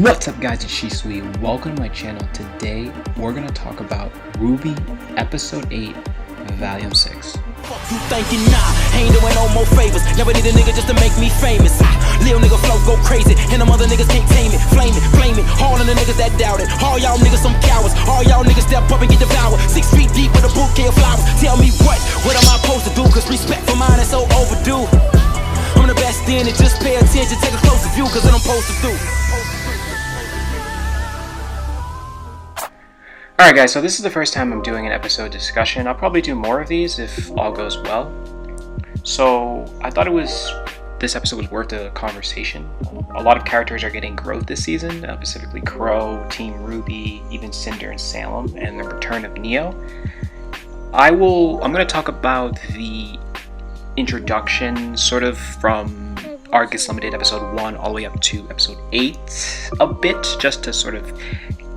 What's up guys, it's Shisui. Welcome to my channel. Today we're going to talk about Rwby Episode 8, Volume 6. Fuck you thinking ain't doing no more favors. Never need a nigga just to make me famous. Lil nigga flow go crazy, and them other niggas can't tame it. Flame it, all of the niggas that doubt it. All y'all niggas some cowards, all y'all niggas step up and get devoured. 6 feet deep with a bouquet of flowers. Tell me what am I supposed to do? Cause respect for mine is so overdue. I'm the best in it, just pay attention, take a closer view, cause what I'm supposed to do. Alright guys, so this is the first time I'm doing an episode discussion. I'll probably do more of these if all goes well. So I thought this episode was worth a conversation. A lot of characters are getting growth this season, specifically Crow, Team Rwby, even Cinder and Salem, and the return of Neo. I'm going to talk about the introduction sort of from Argus Limited episode 1 all the way up to episode 8 a bit, just to sort of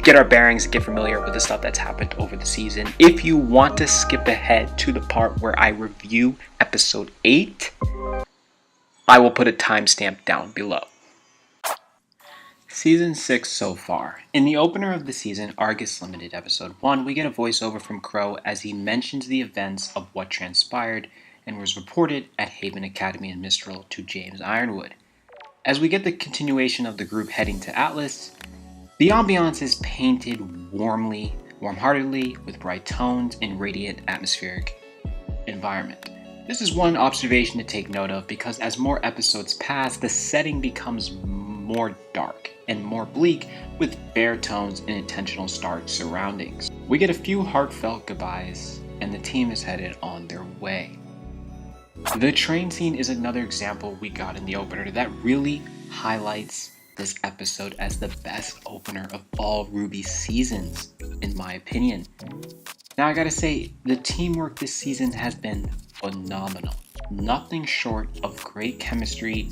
get our bearings and get familiar with the stuff that's happened over the season. If you want to skip ahead to the part where I review episode 8, I will put a timestamp down below. Season 6 so far. In the opener of the season, Argus Limited episode 1, we get a voiceover from Crow as he mentions the events of what transpired and was reported at Haven Academy in Mistral to James Ironwood. As we get the continuation of the group heading to Atlas, the ambiance is painted warm-heartedly, with bright tones and radiant atmospheric environment. This is one observation to take note of because as more episodes pass, the setting becomes more dark and more bleak with bare tones and intentional stark surroundings. We get a few heartfelt goodbyes and the team is headed on their way. The train scene is another example we got in the opener that really highlights this episode as the best opener of all Rwby seasons, in my opinion. Now I gotta say, the teamwork this season has been phenomenal. Nothing short of great chemistry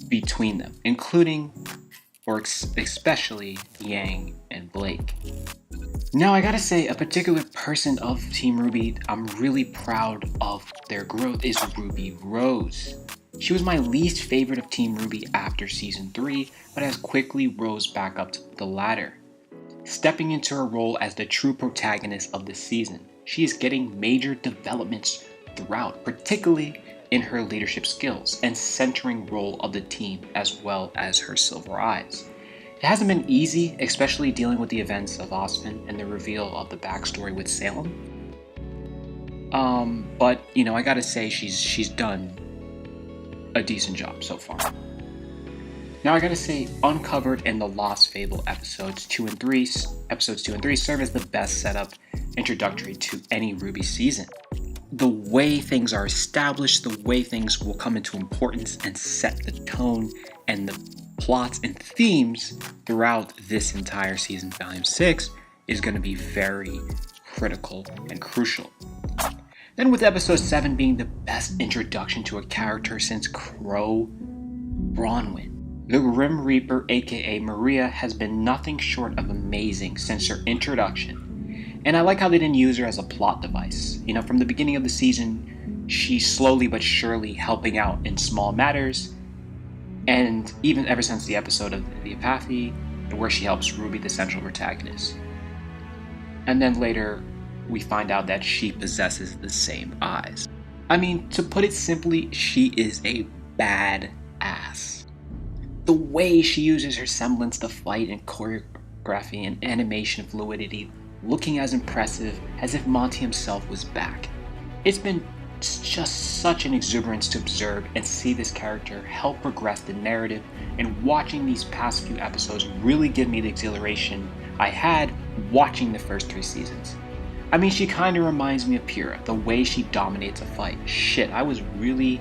between them, including, or especially, Yang and Blake. Now I gotta say, a particular person of Team Rwby I'm really proud of their growth is Ruby Rose. She was my least favorite of Team Rwby after Season 3, but has quickly rose back up to the ladder. Stepping into her role as the true protagonist of this season, she is getting major developments throughout, particularly in her leadership skills and centering role of the team as well as her silver eyes. It hasn't been easy, especially dealing with the events of Osman and the reveal of the backstory with Salem. But I gotta say she's done a decent job so far. Now I gotta say, Uncovered and the Lost Fable episodes 2 and 3 serve as the best setup introductory to any Rwby season. The way things are established, the way things will come into importance and set the tone and the plots and themes throughout this entire season, Volume 6, is going to be very critical and crucial. Then with episode 7 being the best introduction to a character since Crow Bronwyn. The Grim Reaper aka Maria has been nothing short of amazing since her introduction. And I like how they didn't use her as a plot device. From the beginning of the season, she's slowly but surely helping out in small matters. And even ever since the episode of the Apathy, where she helps Rwby, the central protagonist. And then later, we find out that she possesses the same eyes. To put it simply, she is a badass. The way she uses her semblance to fight and choreography and animation fluidity, looking as impressive as if Monty himself was back. It's been just such an exuberance to observe and see this character help progress the narrative, and watching these past few episodes really give me the exhilaration I had watching the first 3 seasons. She kind of reminds me of Pyrrha, the way she dominates a fight. Shit, I was really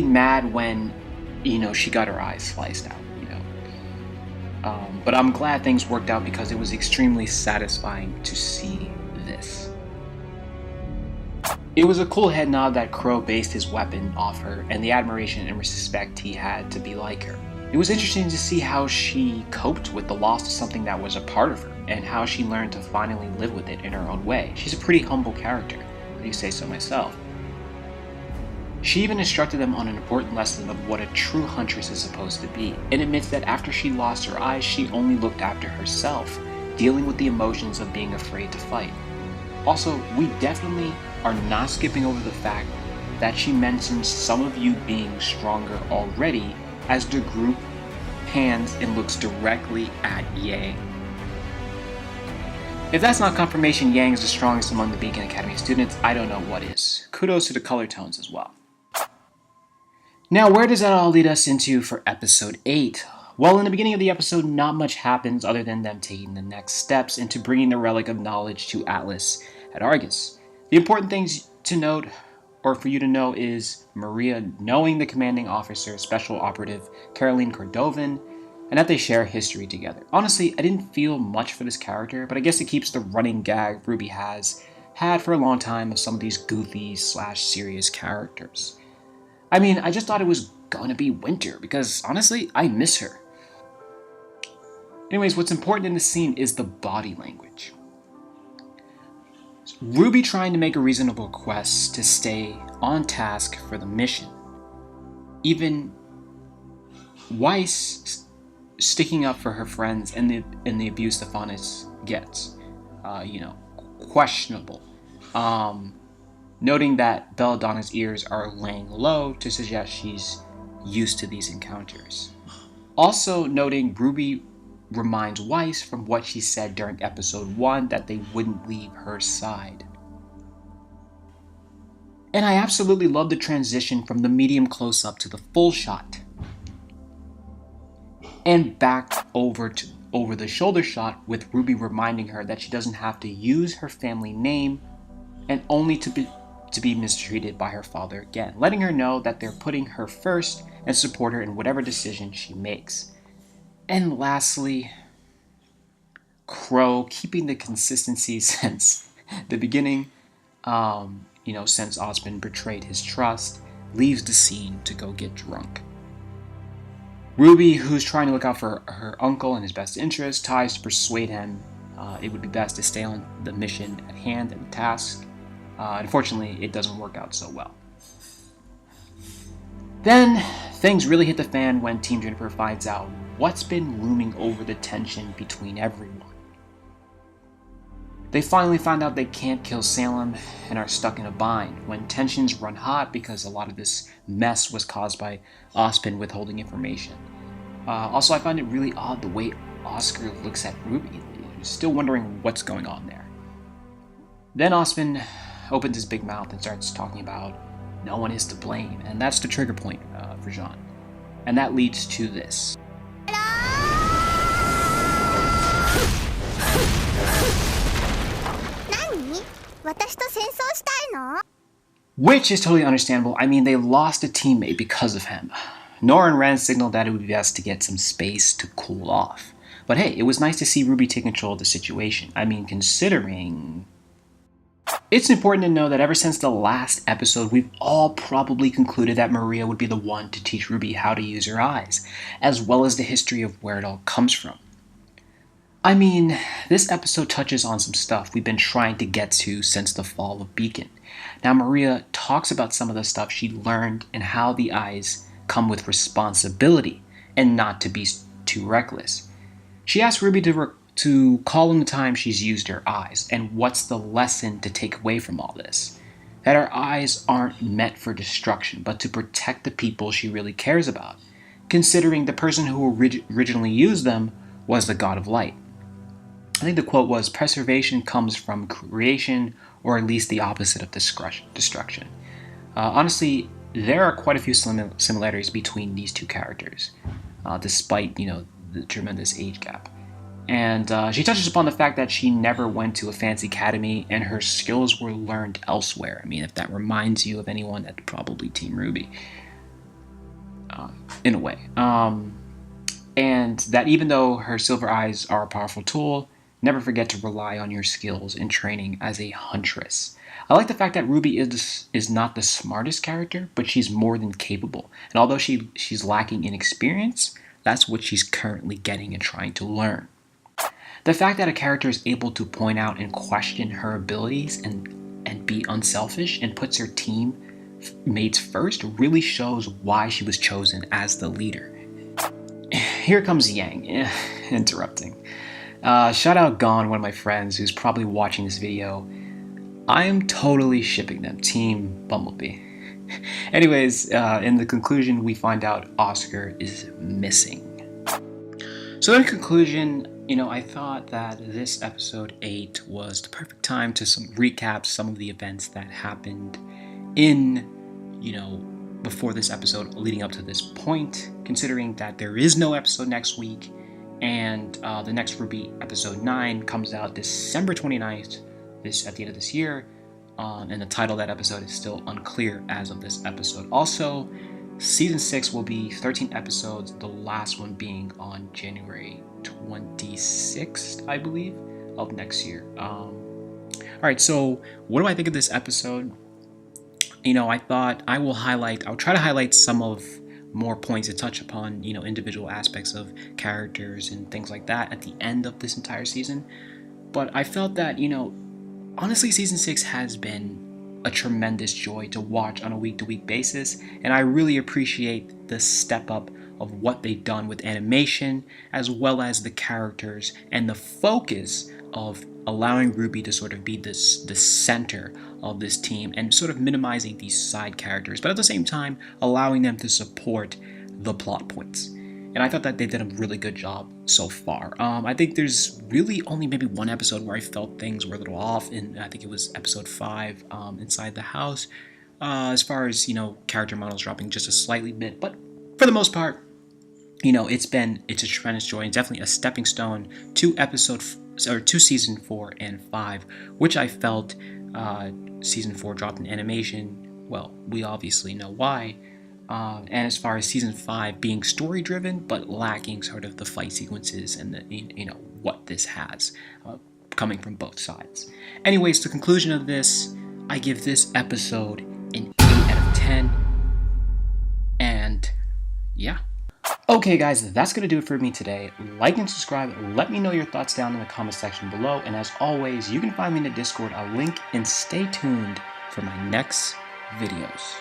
mad when, she got her eyes sliced out, But I'm glad things worked out because it was extremely satisfying to see this. It was a cool head nod that Crow based his weapon off her and the admiration and respect he had to be like her. It was interesting to see how she coped with the loss of something that was a part of her, and how she learned to finally live with it in her own way. She's a pretty humble character, if you say so myself. She even instructed them on an important lesson of what a true huntress is supposed to be, and admits that after she lost her eyes, she only looked after herself, dealing with the emotions of being afraid to fight. Also, we definitely are not skipping over the fact that she mentions some of you being stronger already as the group pans and looks directly at Yang. If that's not confirmation Yang is the strongest among the Beacon Academy students, I don't know what is. Kudos to the color tones as well. Now, where does that all lead us into for episode 8? Well, in the beginning of the episode, not much happens other than them taking the next steps into bringing the Relic of Knowledge to Atlas at Argus. The important things to note, or for you to know, is Maria knowing the commanding officer, Special Operative Caroline Cordovan, and that they share history together. Honestly, I didn't feel much for this character, but I guess it keeps the running gag Rwby has had for a long time of some of these goofy/serious characters. I mean, I just thought it was gonna be Winter, because honestly, I miss her. Anyways, what's important in this scene is the body language. Rwby trying to make a reasonable request to stay on task for the mission. Even Weiss sticking up for her friends and the abuse Stephanus gets. Questionable. Noting that Belladonna's ears are laying low to suggest she's used to these encounters. Also noting Rwby reminds Weiss from what she said during episode 1 that they wouldn't leave her side. And I absolutely love the transition from the medium close-up to the full shot. And back over the shoulder shot with Rwby reminding her that she doesn't have to use her family name and only to be mistreated by her father again, letting her know that they're putting her first and support her in whatever decision she makes. And lastly, Crow keeping the consistency since the beginning, since Osmond betrayed his trust, leaves the scene to go get drunk. Rwby, who's trying to look out for her uncle and his best interest, tries to persuade him it would be best to stay on the mission at hand and the task. Unfortunately, it doesn't work out so well. Then, things really hit the fan when Team Juniper finds out what's been looming over the tension between everyone. They finally find out they can't kill Salem and are stuck in a bind when tensions run hot because a lot of this mess was caused by Osmond withholding information. Also, I find it really odd the way Oscar looks at Rwby. Still wondering what's going on there. Then Osmond opens his big mouth and starts talking about no one is to blame, and that's the trigger point for Jean. And that leads to this. Which is totally understandable. I mean, they lost a teammate because of him. Nora and Ren signaled that it would be best to get some space to cool off. But hey, it was nice to see Rwby take control of the situation. I mean, considering... It's important to know that ever since the last episode, we've all probably concluded that Maria would be the one to teach Rwby how to use her eyes, as well as the history of where it all comes from. I mean, this episode touches on some stuff we've been trying to get to since the fall of Beacon. Now, Maria talks about some of the stuff she learned and how the eyes come with responsibility and not to be too reckless. She asks Rwby to call in the time she's used her eyes, and what's the lesson to take away from all this? That our eyes aren't meant for destruction, but to protect the people she really cares about, considering the person who originally used them was the God of Light. I think the quote was, "Preservation comes from creation, or at least the opposite of destruction." Honestly, there are quite a few similarities between these two characters, despite, the tremendous age gap. And she touches upon the fact that she never went to a fancy academy and her skills were learned elsewhere. I mean, if that reminds you of anyone, that's probably Team Rwby, in a way. And that even though her silver eyes are a powerful tool, never forget to rely on your skills and training as a huntress. I like the fact that Rwby is not the smartest character, but she's more than capable. And although she's lacking in experience, that's what she's currently getting and trying to learn. The fact that a character is able to point out and question her abilities and be unselfish and puts her team mates first really shows why she was chosen as the leader. Here comes Yang, interrupting. Shout out Gon, one of my friends who's probably watching this video. I am totally shipping them, Team Bumblebee. Anyways, in the conclusion, we find out Oscar is missing. So in conclusion, I thought that this episode 8 was the perfect time to recap some of the events that happened in, before this episode leading up to this point, considering that there is no episode next week, and the next Rwby episode 9 comes out December 29th, at the end of this year, and the title of that episode is still unclear as of this episode. Also, Season 6 will be 13 episodes, the last one being on January 26th, I believe, of next year. Alright, so what do I think of this episode? I thought I'll try to highlight some of more points to touch upon, individual aspects of characters and things like that at the end of this entire season. But I felt that, honestly, Season 6 has been a tremendous joy to watch on a week-to-week basis, and I really appreciate the step up of what they've done with animation, as well as the characters, and the focus of allowing Rwby to sort of be the center of this team, and sort of minimizing these side characters, but at the same time allowing them to support the plot points. And I thought that they did a really good job so far. I think there's really only maybe one episode where I felt things were a little off, and I think it was episode 5, Inside the House, as far as, character models dropping just a slightly bit. But for the most part, it's a tremendous joy, and definitely a stepping stone to season 4 and 5, which I felt season 4 dropped in animation. Well, we obviously know why. And as far as season 5 being story driven, but lacking sort of the fight sequences and the what this has coming from both sides. Anyways, the conclusion of this, I give this episode an 8 out of 10. And yeah. Okay guys, that's going to do it for me today. Like and subscribe, let me know your thoughts down in the comment section below, and as always, you can find me in the Discord, a link, and stay tuned for my next videos.